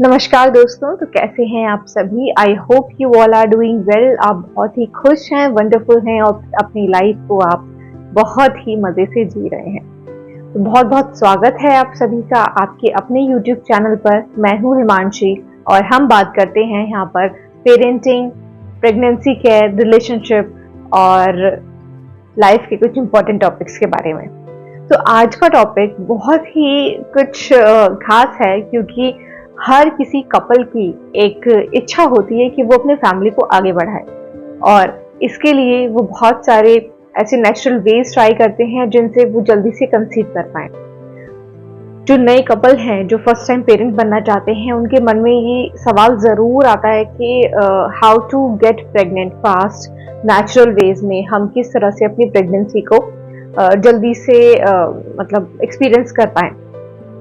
नमस्कार दोस्तों, तो कैसे हैं आप सभी। I hope you all are doing well. आप बहुत ही खुश हैं, वंडरफुल हैं और अपनी लाइफ को आप बहुत ही मज़े से जी रहे हैं। तो बहुत बहुत स्वागत है आप सभी का आपके अपने यूट्यूब चैनल पर। मैं हूं हिमांशी और हम बात करते हैं यहाँ पर पेरेंटिंग, प्रेगनेंसी केयर, रिलेशनशिप और लाइफ के कुछ इंपॉर्टेंट टॉपिक्स के बारे में। तो आज का टॉपिक बहुत ही कुछ खास है, क्योंकि हर किसी कपल की एक इच्छा होती है कि वो अपने फैमिली को आगे बढ़ाए, और इसके लिए वो बहुत सारे ऐसे नेचुरल वेज ट्राई करते हैं जिनसे वो जल्दी से कंसीव कर पाए। जो नए कपल हैं, जो फर्स्ट टाइम पेरेंट बनना चाहते हैं, उनके मन में ये सवाल ज़रूर आता है कि how to get pregnant fast, natural ways में हम किस तरह से अपनी प्रेगनेंसी को जल्दी से मतलब एक्सपीरियंस कर पाएँ।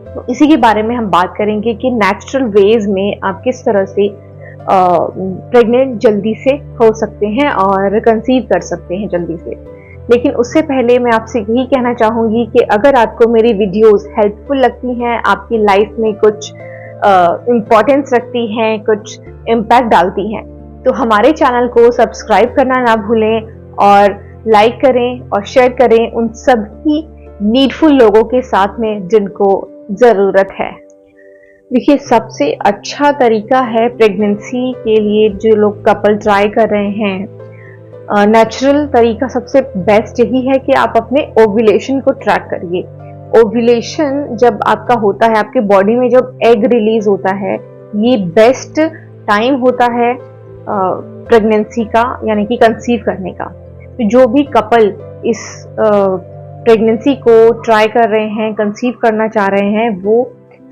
तो इसी के बारे में हम बात करेंगे कि नेचुरल वेज में आप किस तरह से प्रेग्नेंट जल्दी से हो सकते हैं और कंसीव कर सकते हैं जल्दी से। लेकिन उससे पहले मैं आपसे यही कहना चाहूँगी कि अगर आपको मेरी वीडियोस हेल्पफुल लगती हैं, आपकी लाइफ में कुछ इम्पोर्टेंस रखती हैं, कुछ इम्पैक्ट डालती हैं, तो हमारे चैनल को सब्सक्राइब करना ना भूलें और लाइक करें और शेयर करें उन सभी नीडफुल लोगों के साथ में जिनको ज़रूरत है। देखिए, सबसे अच्छा तरीका है प्रेगनेंसी के लिए जो लोग कपल ट्राई कर रहे हैं, नेचुरल तरीका सबसे बेस्ट यही है कि आप अपने ओव्यूलेशन को ट्रैक करिए। ओव्यूलेशन जब आपका होता है, आपके बॉडी में जब एग रिलीज होता है, ये बेस्ट टाइम होता है प्रेगनेंसी का, यानी कि कंसीव करने का। तो जो भी कपल इस प्रेगनेंसी को ट्राई कर रहे हैं, कंसीव करना चाह रहे हैं, वो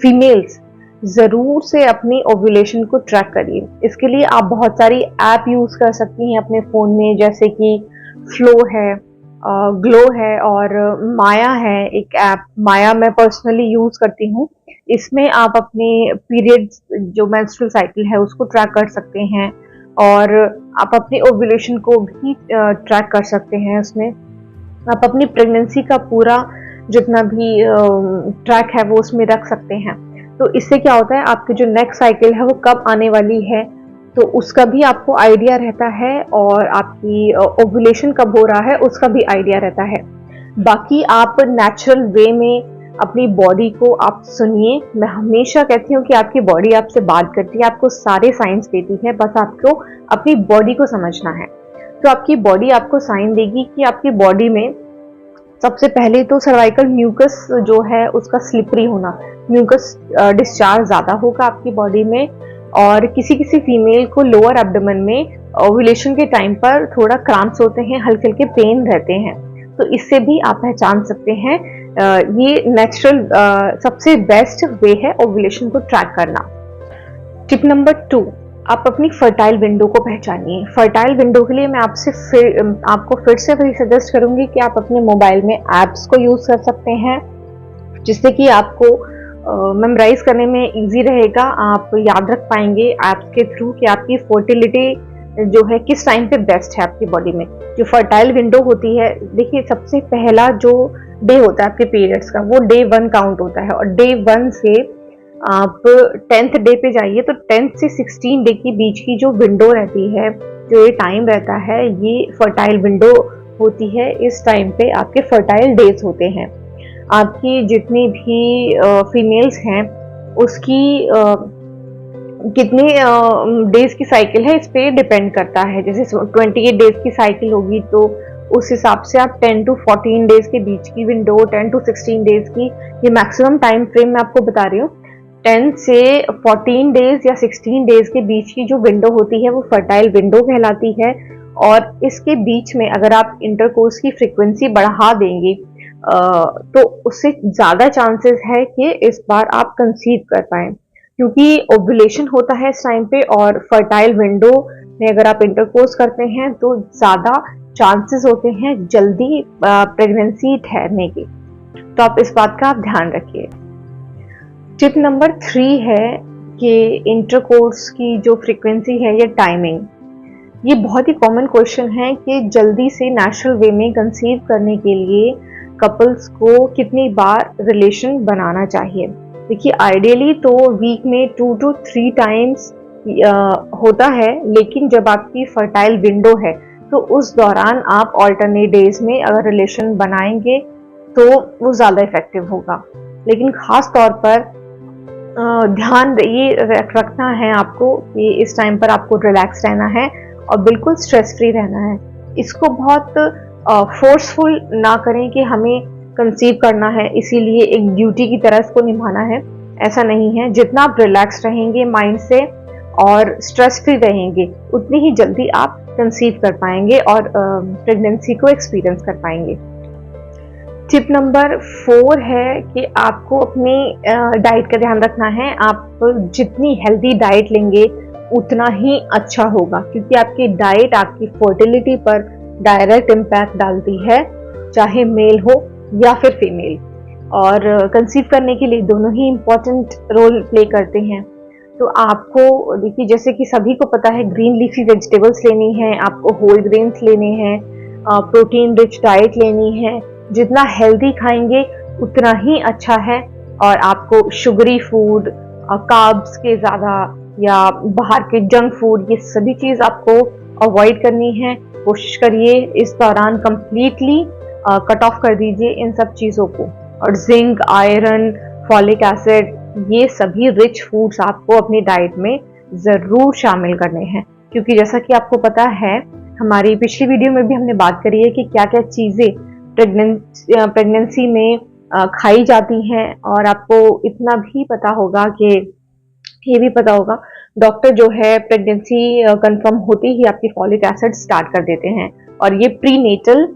फीमेल्स ज़रूर से अपनी ओव्यूलेशन को ट्रैक करिए। इसके लिए आप बहुत सारी ऐप यूज़ कर सकती हैं अपने फ़ोन में, जैसे कि फ्लो है, ग्लो है और माया है। एक ऐप माया मैं पर्सनली यूज़ करती हूँ। इसमें आप अपने पीरियड्स, जो मेंस्ट्रुअल साइकिल है, उसको ट्रैक कर सकते हैं और आप अपनी ओव्यूलेशन को भी ट्रैक कर सकते हैं। उसमें आप अपनी प्रेगनेंसी का पूरा जितना भी ट्रैक है वो उसमें रख सकते हैं। तो इससे क्या होता है, आपकी जो नेक्स्ट साइकिल है वो कब आने वाली है, तो उसका भी आपको आइडिया रहता है और आपकी ओव्यूलेशन कब हो रहा है उसका भी आइडिया रहता है। बाकी आप नेचुरल वे में अपनी बॉडी को आप सुनिए। मैं हमेशा कहती हूँ कि आपकी बॉडी आपसे बात करती है, आपको सारे साइंस देती है, बस आपको अपनी बॉडी को समझना है। तो आपकी बॉडी आपको साइन देगी कि आपकी बॉडी में सबसे पहले तो सर्वाइकल म्यूकस जो है उसका स्लिपरी होना, म्यूकस डिस्चार्ज ज़्यादा होगा आपकी बॉडी में, और किसी किसी फीमेल को लोअर एब्डोमेन में ओव्यूलेशन के टाइम पर थोड़ा क्रैम्प्स होते हैं, हल्के हल्के पेन रहते हैं। तो इससे भी आप पहचान सकते हैं। ये नेचुरल सबसे बेस्ट वे है ओव्यूलेशन को ट्रैक करना। टिप नंबर 2, आप अपनी फर्टाइल विंडो को पहचानिए। फर्टाइल विंडो के लिए मैं आपको फिर से वही सजेस्ट करूंगी कि आप अपने मोबाइल में ऐप्स को यूज़ कर सकते हैं, जिससे कि आपको मेमोराइज करने में इजी रहेगा। आप याद रख पाएंगे ऐप्स के थ्रू कि आपकी फर्टिलिटी जो है किस टाइम पे बेस्ट है आपकी बॉडी में। जो फर्टाइल विंडो होती है, देखिए, सबसे पहला जो डे होता है आपके पीरियड्स का, वो डे 1 काउंट होता है, और डे 1 से आप 10th डे पे जाइए तो 10th से 16 डे के बीच की जो विंडो रहती है, जो ये टाइम रहता है, ये फर्टाइल विंडो होती है। इस टाइम पे आपके फर्टाइल डेज होते हैं। आपकी जितनी भी फीमेल्स हैं उसकी कितने डेज की साइकिल है इस पे डिपेंड करता है। जैसे 28 डेज की साइकिल होगी तो उस हिसाब से आप 10 to 14 डेज के बीच की विंडो, 10 to 16 डेज की, ये मैक्सिमम टाइम फ्रेम मैं आपको बता रही हूँ। 10 से 14 डेज या 16 डेज के बीच की जो विंडो होती है वो फर्टाइल विंडो कहलाती है। और इसके बीच में अगर आप इंटरकोर्स की फ्रीक्वेंसी बढ़ा देंगे तो उससे ज़्यादा चांसेस है कि इस बार आप कंसीव कर पाएँ, क्योंकि ओव्यूलेशन होता है इस टाइम पे, और फर्टाइल विंडो में अगर आप इंटरकोर्स करते हैं तो ज़्यादा चांसेस होते हैं जल्दी प्रेगनेंसी ठहरने के। तो आप इस बात का आप ध्यान रखिए। टिप नंबर 3 है कि इंटरकोर्स की जो फ्रीक्वेंसी है या टाइमिंग, ये बहुत ही कॉमन क्वेश्चन है कि जल्दी से नेचुरल वे में कंसीव करने के लिए कपल्स को कितनी बार रिलेशन बनाना चाहिए। देखिए आइडियली तो वीक में 2 to 3 टाइम्स होता है, लेकिन जब आपकी फर्टाइल विंडो है तो उस दौरान आप ऑल्टरनेट डेज में अगर रिलेशन बनाएंगे तो वो ज़्यादा इफेक्टिव होगा। लेकिन ख़ास तौर पर ध्यान ये रखना है आपको कि इस टाइम पर आपको रिलैक्स रहना है और बिल्कुल स्ट्रेस फ्री रहना है। इसको बहुत फोर्सफुल ना करें कि हमें कंसीव करना है इसीलिए एक ड्यूटी की तरह इसको निभाना है, ऐसा नहीं है। जितना आप रिलैक्स रहेंगे माइंड से और स्ट्रेस फ्री रहेंगे उतनी ही जल्दी आप कंसीव कर पाएंगे और प्रेगनेंसी को एक्सपीरियंस कर पाएंगे। टिप नंबर 4 है कि आपको अपनी डाइट का ध्यान रखना है। आप जितनी हेल्दी डाइट लेंगे उतना ही अच्छा होगा, क्योंकि आपकी डाइट आपकी फर्टिलिटी पर डायरेक्ट इम्पैक्ट डालती है, चाहे मेल हो या फिर फीमेल। और कंसीव करने के लिए दोनों ही इम्पोर्टेंट रोल प्ले करते हैं। तो आपको देखिए, जैसे कि सभी को पता है, ग्रीन लीफी वेजिटेबल्स लेनी है, आपको होल ग्रेन्स लेने हैं, प्रोटीन रिच डाइट लेनी है। जितना हेल्दी खाएंगे उतना ही अच्छा है। और आपको शुगरी फूड, कार्ब्स के ज़्यादा या बाहर के जंक फूड, ये सभी चीज़ आपको अवॉइड करनी है। कोशिश करिए इस दौरान कंप्लीटली कट ऑफ कर दीजिए इन सब चीज़ों को। और जिंक, आयरन, फॉलिक एसिड, ये सभी रिच फूड्स आपको अपनी डाइट में ज़रूर शामिल करने हैं, क्योंकि जैसा कि आपको पता है, हमारी पिछली वीडियो में भी हमने बात करी है कि क्या क्या चीज़ें प्रेगनेंसी में खाई जाती हैं। और आपको इतना भी पता होगा कि ये भी पता होगा, डॉक्टर जो है प्रेगनेंसी कंफर्म होते ही आपकी फॉलिक एसिड स्टार्ट कर देते हैं, और ये प्रीनेटल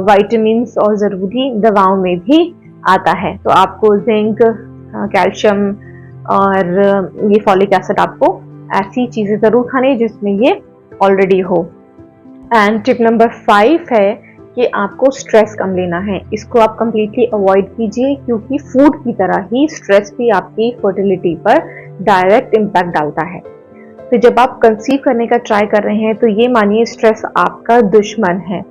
विटामिन्स और ज़रूरी दवाओं में भी आता है। तो आपको जिंक, कैल्शियम और ये फॉलिक एसिड, आपको ऐसी चीज़ें ज़रूर खानी जिसमें ये ऑलरेडी हो। एंड टिप नंबर 5 है कि आपको स्ट्रेस कम लेना है। इसको आप कंप्लीटली अवॉइड कीजिए, क्योंकि फूड की तरह ही स्ट्रेस भी आपकी फर्टिलिटी पर डायरेक्ट इम्पैक्ट डालता है। तो जब आप कंसीव करने का ट्राई कर रहे हैं तो ये मानिए स्ट्रेस आपका दुश्मन है,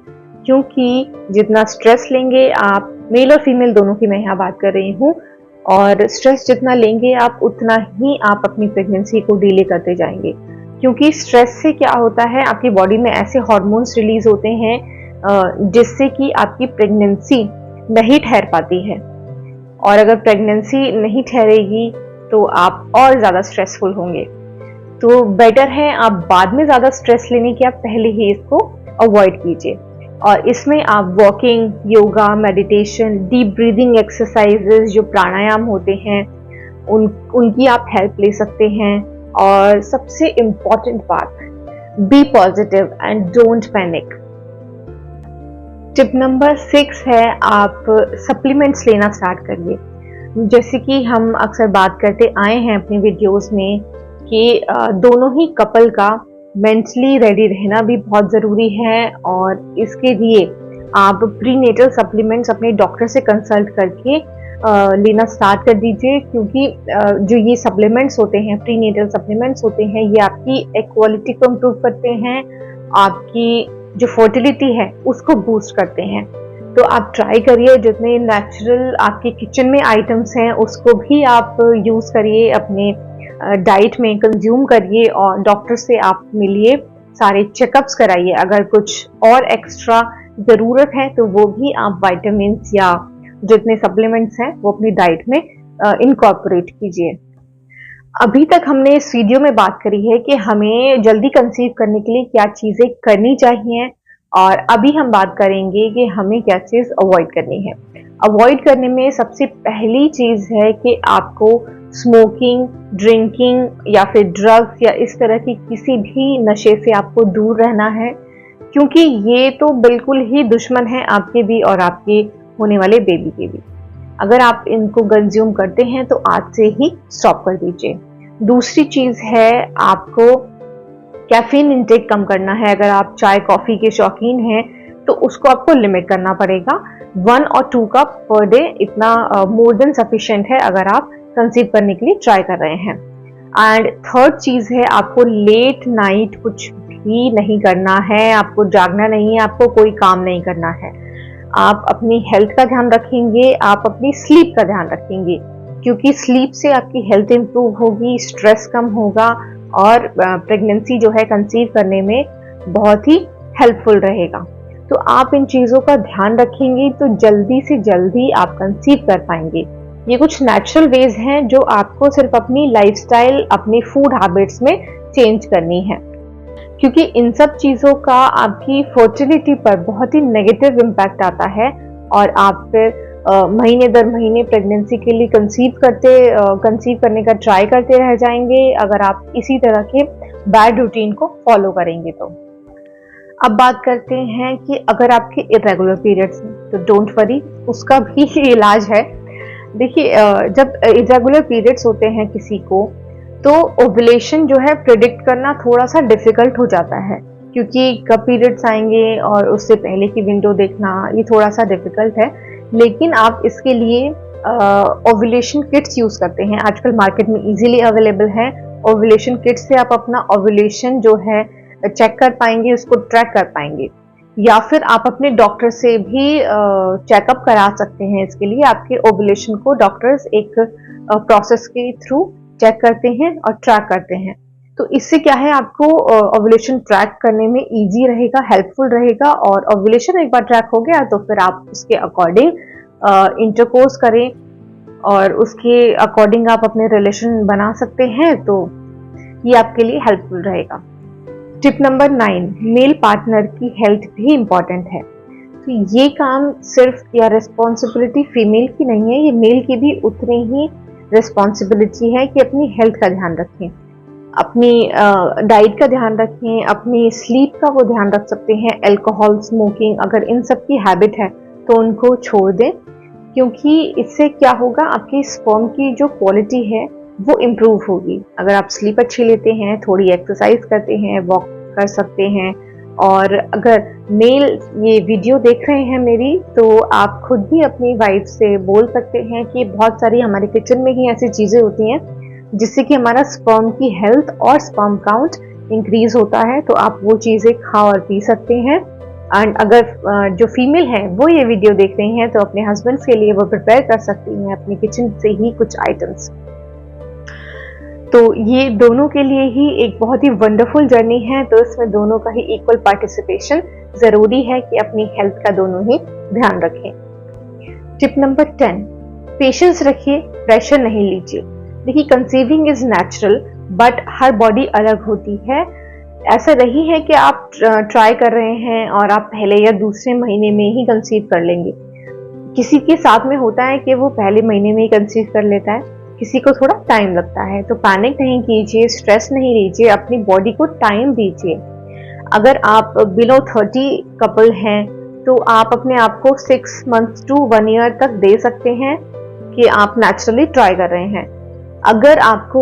क्योंकि जितना स्ट्रेस लेंगे आप, मेल और फीमेल दोनों की मैं यहाँ बात कर रही हूँ, और स्ट्रेस जितना लेंगे आप उतना ही आप अपनी प्रेगनेंसी को डिले करते जाएंगे। क्योंकि स्ट्रेस से क्या होता है, आपकी बॉडी में ऐसे हार्मोन्स रिलीज होते हैं जिससे कि आपकी प्रेगनेंसी नहीं ठहर पाती है। और अगर प्रेगनेंसी नहीं ठहरेगी तो आप और ज़्यादा स्ट्रेसफुल होंगे। तो बेटर है आप बाद में ज़्यादा स्ट्रेस लेने की आप पहले ही इसको अवॉइड कीजिए। और इसमें आप walking, yoga, meditation, deep breathing exercises जो प्राणायाम होते हैं उनकी आप हेल्प ले सकते हैं। और सबसे इम्पॉर्टेंट बात, be positive and don't panic. Tip number 6 है, आप सप्लीमेंट्स लेना स्टार्ट करिए। जैसे कि हम अक्सर बात करते आए हैं अपनी वीडियोस में कि दोनों ही कपल का मेंटली रेडी रहना भी बहुत ज़रूरी है, और इसके लिए आप प्रीनेटल सप्लीमेंट्स अपने डॉक्टर से कंसल्ट करके लेना स्टार्ट कर दीजिए। क्योंकि जो ये सप्लीमेंट्स होते हैं, प्रीनेटल सप्लीमेंट्स होते हैं, ये आपकी इक्वालिटी को इम्प्रूव करते हैं, आपकी जो फर्टिलिटी है उसको बूस्ट करते हैं। तो आप ट्राई करिए, जितने नेचुरल आपके किचन में आइटम्स हैं उसको भी आप यूज़ करिए, अपने डाइट में कंज्यूम करिए, और डॉक्टर से आप मिलिए, सारे चेकअप्स कराइए। अगर कुछ और एक्स्ट्रा ज़रूरत है तो वो भी आप विटामिन्स या जितने सप्लीमेंट्स हैं वो अपनी डाइट में इनकॉर्पोरेट कीजिए। अभी तक हमने इस वीडियो में बात करी है कि हमें जल्दी कंसीव करने के लिए क्या चीज़ें करनी चाहिए, और अभी हम बात करेंगे कि हमें क्या चीज़ अवॉइड करनी है। अवॉइड करने में सबसे पहली चीज़ है कि आपको स्मोकिंग, ड्रिंकिंग या फिर ड्रग्स या इस तरह की किसी भी नशे से आपको दूर रहना है, क्योंकि ये तो बिल्कुल ही दुश्मन है आपके भी और आपके होने वाले बेबी के भी। अगर आप इनको कंज्यूम करते हैं तो आज से ही स्टॉप कर दीजिए। दूसरी चीज़ है, आपको कैफीन इंटेक कम करना है। अगर आप चाय कॉफ़ी के शौकीन हैं तो उसको आपको लिमिट करना पड़ेगा। 1 और 2 कप पर डे इतना मोर देन सफिशिएंट है अगर आप कंसीव करने के लिए ट्राई कर रहे हैं। एंड थर्ड चीज़ है, आपको लेट नाइट कुछ भी नहीं करना है, आपको जागना नहीं है, आपको कोई काम नहीं करना है। आप अपनी हेल्थ का ध्यान रखेंगे, आप अपनी स्लीप का ध्यान रखेंगे। क्योंकि स्लीप से आपकी हेल्थ इंप्रूव होगी, स्ट्रेस कम होगा और प्रेगनेंसी जो है कंसीव करने में बहुत ही हेल्पफुल रहेगा। तो आप इन चीज़ों का ध्यान रखेंगे तो जल्दी से जल्दी आप कंसीव कर पाएंगे। ये कुछ नेचुरल वेज हैं जो आपको सिर्फ अपनी लाइफस्टाइल, अपनी फूड हैबिट्स में चेंज करनी है, क्योंकि इन सब चीज़ों का आपकी फर्टिलिटी पर बहुत ही नेगेटिव इम्पैक्ट आता है और आप फिर महीने दर महीने प्रेगनेंसी के लिए कंसीव करने का ट्राई करते रह जाएंगे अगर आप इसी तरह के बैड रूटीन को फॉलो करेंगे तो। अब बात करते हैं कि अगर आपके इरेगुलर पीरियड्स हैं तो डोंट वरी, उसका भी इलाज है। देखिए, जब इरेगुलर पीरियड्स होते हैं किसी को तो ओव्यूलेशन जो है प्रिडिक्ट करना थोड़ा सा डिफिकल्ट हो जाता है, क्योंकि कब पीरियड्स आएंगे और उससे पहले की विंडो देखना ये थोड़ा सा डिफिकल्ट है। लेकिन आप इसके लिए ओव्यूलेशन किट्स यूज करते हैं, आजकल मार्केट में इजीली अवेलेबल है। ओव्यूलेशन किट्स से आप अपना ओव्यूलेशन जो है चेक कर पाएंगे, उसको ट्रैक कर पाएंगे, या फिर आप अपने डॉक्टर से भी चेकअप करा सकते हैं। इसके लिए आपके ओव्यूलेशन को डॉक्टर्स एक प्रोसेस के थ्रू चेक करते हैं और ट्रैक करते हैं। तो इससे क्या है, आपको ओव्यूलेशन ट्रैक करने में इजी रहेगा, हेल्पफुल रहेगा। और ओव्यूलेशन एक बार ट्रैक हो गया तो फिर आप उसके अकॉर्डिंग इंटरकोर्स करें और उसके अकॉर्डिंग आप अपने रिलेशन बना सकते हैं, तो ये आपके लिए हेल्पफुल रहेगा। टिप नंबर 9, मेल पार्टनर की हेल्थ भी इम्पॉर्टेंट है। तो ये काम सिर्फ या रिस्पॉन्सिबिलिटी फीमेल की नहीं है, ये मेल की भी उतनी ही रिस्पॉन्सिबिलिटी है कि अपनी हेल्थ का ध्यान रखें, अपनी डाइट का ध्यान रखें, अपनी स्लीप का वो ध्यान रख सकते हैं। अल्कोहल, स्मोकिंग, अगर इन सब की हैबिट है तो उनको छोड़ दें, क्योंकि इससे क्या होगा, आपकी स्पर्म की जो क्वालिटी है वो इम्प्रूव होगी। अगर आप स्लीप अच्छी लेते हैं, थोड़ी एक्सरसाइज करते हैं, वॉक कर सकते हैं। और अगर मेल ये वीडियो देख रहे हैं मेरी, तो आप खुद भी अपनी वाइफ से बोल सकते हैं कि बहुत सारी हमारे किचन में ही ऐसी चीज़ें होती हैं जिससे कि हमारा स्पर्म की हेल्थ और स्पर्म काउंट इंक्रीज होता है, तो आप वो चीज़ें खा और पी सकते हैं। एंड अगर जो फीमेल है वो ये वीडियो देख रही हैं तो अपने हस्बैंड्स के लिए वो प्रिपेयर कर सकती हैं अपनी किचन से ही कुछ आइटम्स। तो ये दोनों के लिए ही एक बहुत ही वंडरफुल जर्नी है, तो इसमें दोनों का ही इक्वल पार्टिसिपेशन जरूरी है कि अपनी हेल्थ का दोनों ही ध्यान रखें। टिप नंबर 10, पेशेंस रखिए, प्रेशर नहीं लीजिए। देखिए, conceiving is natural but her body अलग होती है। ऐसा नहीं है कि आप ट्राई कर रहे हैं और आप पहले या दूसरे महीने में ही कंसीव कर लेंगे। किसी के साथ में होता है कि वो पहले महीने में ही कंसीव कर लेता है, किसी को थोड़ा टाइम लगता है। तो पैनिक नहीं कीजिए, स्ट्रेस नहीं लीजिए, अपनी बॉडी को टाइम दीजिए। अगर आप बिलो 30 कपल हैं तो आप अपने आप को 6 months to 1 year तक दे सकते हैं कि आप नेचुरली ट्राई कर रहे हैं। अगर आपको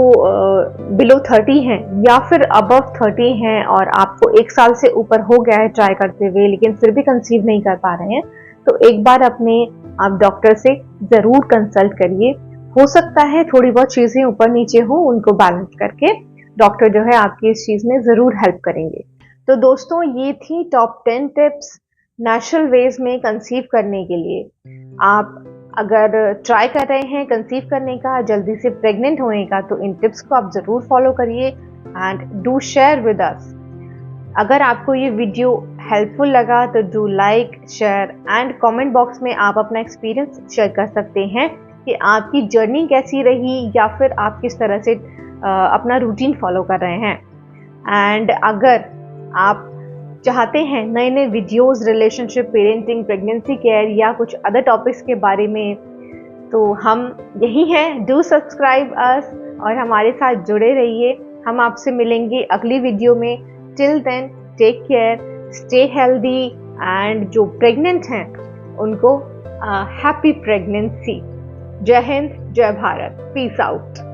बिलो 30 हैं या फिर अबव 30 हैं और आपको 1 साल से ऊपर हो गया है ट्राई करते हुए लेकिन फिर भी कंसीव नहीं कर पा रहे हैं, तो एक बार अपने आप डॉक्टर से ज़रूर कंसल्ट करिए। हो सकता है थोड़ी बहुत चीज़ें ऊपर नीचे हो, उनको बैलेंस करके डॉक्टर जो है आपकी इस चीज़ में ज़रूर हेल्प करेंगे। तो दोस्तों, ये थी टॉप 10 टिप्स नेचुरल वेज में कंसीव करने के लिए। आप अगर ट्राई कर रहे हैं कंसीव करने का, जल्दी से प्रेग्नेंट होने का, तो इन टिप्स को आप ज़रूर फॉलो करिए and do share with us. अगर आपको ये वीडियो हेल्पफुल लगा तो do like, share and comment box में आप अपना एक्सपीरियंस शेयर कर सकते हैं कि आपकी जर्नी कैसी रही या फिर आप किस तरह से अपना रूटीन फॉलो कर रहे हैं। एंड अगर आप चाहते हैं नए नए videos relationship, parenting, pregnancy care या कुछ अदर टॉपिक्स के बारे में, तो हम यही हैं, डू सब्सक्राइब अस और हमारे साथ जुड़े रहिए। हम आपसे मिलेंगे अगली वीडियो में। Till then, take care, stay healthy and जो प्रेग्नेंट हैं उनको हैप्पी प्रेगनेंसी। जय हिंद, जय भारत, पीस आउट।